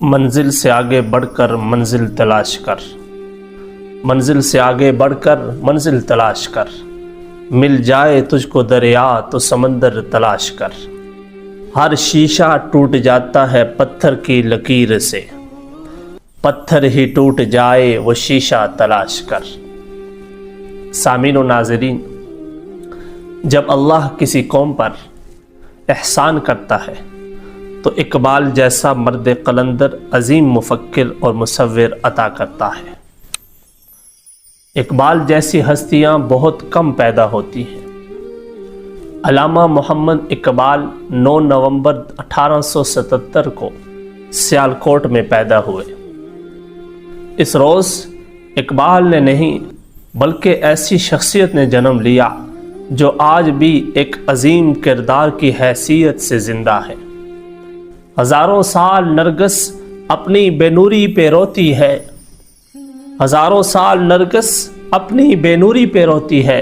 منزل سے آگے بڑھ کر منزل تلاش کر، منزل سے آگے بڑھ کر منزل تلاش کر، مل جائے تجھ کو دریا تو سمندر تلاش کر۔ ہر شیشہ ٹوٹ جاتا ہے پتھر کی لکیر سے، پتھر ہی ٹوٹ جائے وہ شیشہ تلاش کر۔ سامعین و ناظرین، جب اللہ کسی قوم پر احسان کرتا ہے تو اقبال جیسا مرد قلندر عظیم مفکر اور مصور عطا کرتا ہے۔ اقبال جیسی ہستیاں بہت کم پیدا ہوتی ہیں۔ علامہ محمد اقبال 9 نومبر 1877 کو سیالکوٹ میں پیدا ہوئے۔ اس روز اقبال نے نہیں بلکہ ایسی شخصیت نے جنم لیا جو آج بھی ایک عظیم کردار کی حیثیت سے زندہ ہے۔ ہزاروں سال نرگس اپنی بے نوری پہ روتی ہے، ہزاروں سال نرگس اپنی بے نوری پہ روتی ہے،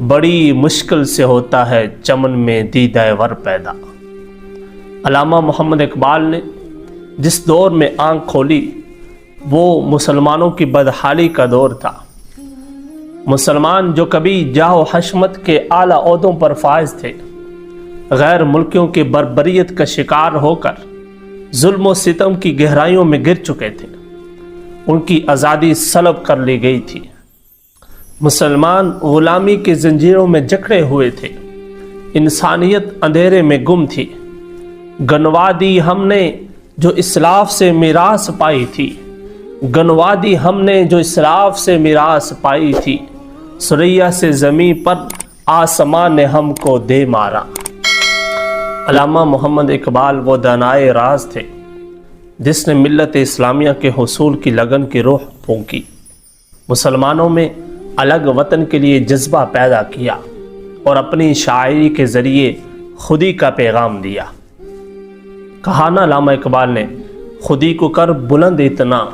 بڑی مشکل سے ہوتا ہے چمن میں دیدہ ور پیدا۔ علامہ محمد اقبال نے جس دور میں آنکھ کھولی وہ مسلمانوں کی بدحالی کا دور تھا۔ مسلمان جو کبھی جاہ و حشمت کے اعلیٰ عہدوں پر فائز تھے، غیر ملکیوں کی بربریت کا شکار ہو کر ظلم و ستم کی گہرائیوں میں گر چکے تھے، ان کی آزادی سلب کر لی گئی تھی۔ مسلمان غلامی کی زنجیروں میں جکڑے ہوئے تھے، انسانیت اندھیرے میں گم تھی۔ گنوا دی ہم نے جو اسلاف سے میراث پائی تھی، گنوا دی ہم نے جو اسلاف سے میراث پائی تھی، سریا سے زمین پر آسمان نے ہم کو دے مارا۔ علامہ محمد اقبال وہ دانائے راز تھے جس نے ملت اسلامیہ کے حصول کی لگن کی روح پھونکی، مسلمانوں میں الگ وطن کے لیے جذبہ پیدا کیا اور اپنی شاعری کے ذریعے خودی کا پیغام دیا۔ کہا نا علامہ اقبال نے، خودی کو کر بلند اتنا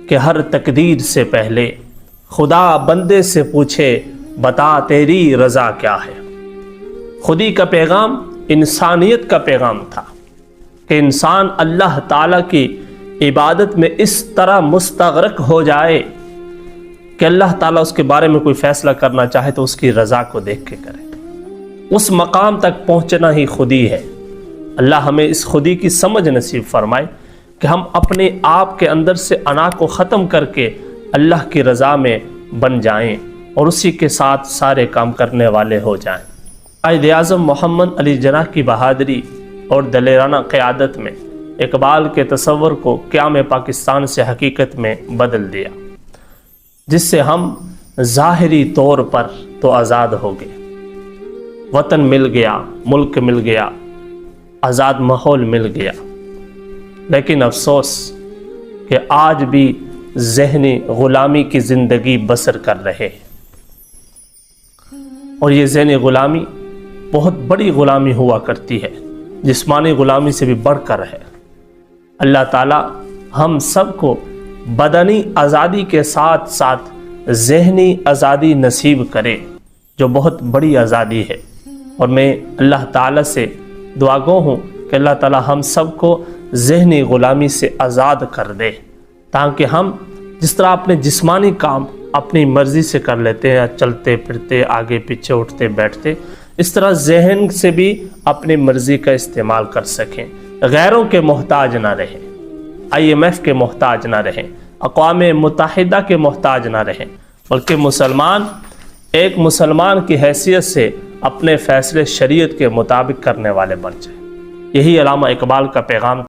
کہ ہر تقدیر سے پہلے خدا بندے سے پوچھے بتا تیری رضا کیا ہے۔ خودی کا پیغام انسانیت کا پیغام تھا کہ انسان اللہ تعالیٰ کی عبادت میں اس طرح مستغرق ہو جائے کہ اللہ تعالیٰ اس کے بارے میں کوئی فیصلہ کرنا چاہے تو اس کی رضا کو دیکھ کے کرے۔ اس مقام تک پہنچنا ہی خودی ہے۔ اللہ ہمیں اس خودی کی سمجھ نصیب فرمائے کہ ہم اپنے آپ کے اندر سے انا کو ختم کر کے اللہ کی رضا میں بن جائیں اور اسی کے ساتھ سارے کام کرنے والے ہو جائیں۔ قائد اعظم محمد علی جناح کی بہادری اور دلیرانہ قیادت میں اقبال کے تصور کو قیام پاکستان سے حقیقت میں بدل دیا، جس سے ہم ظاہری طور پر تو آزاد ہو گئے، وطن مل گیا، ملک مل گیا، آزاد ماحول مل گیا، لیکن افسوس کہ آج بھی ذہنی غلامی کی زندگی بسر کر رہے ہیں، اور یہ ذہنی غلامی بہت بڑی غلامی ہوا کرتی ہے، جسمانی غلامی سے بھی بڑھ کر ہے۔ اللہ تعالیٰ ہم سب کو بدنی آزادی کے ساتھ ساتھ ذہنی آزادی نصیب کرے، جو بہت بڑی آزادی ہے، اور میں اللہ تعالیٰ سے دعا گو ہوں کہ اللہ تعالیٰ ہم سب کو ذہنی غلامی سے آزاد کر دے، تاکہ ہم جس طرح اپنے جسمانی کام اپنی مرضی سے کر لیتے ہیں، چلتے پھرتے آگے پیچھے اٹھتے بیٹھتے، اس طرح ذہن سے بھی اپنی مرضی کا استعمال کر سکیں، غیروں کے محتاج نہ رہیں، IMF کے محتاج نہ رہیں، اقوام متحدہ کے محتاج نہ رہیں، بلکہ مسلمان ایک مسلمان کی حیثیت سے اپنے فیصلے شریعت کے مطابق کرنے والے بن جائیں۔ یہی علامہ اقبال کا پیغام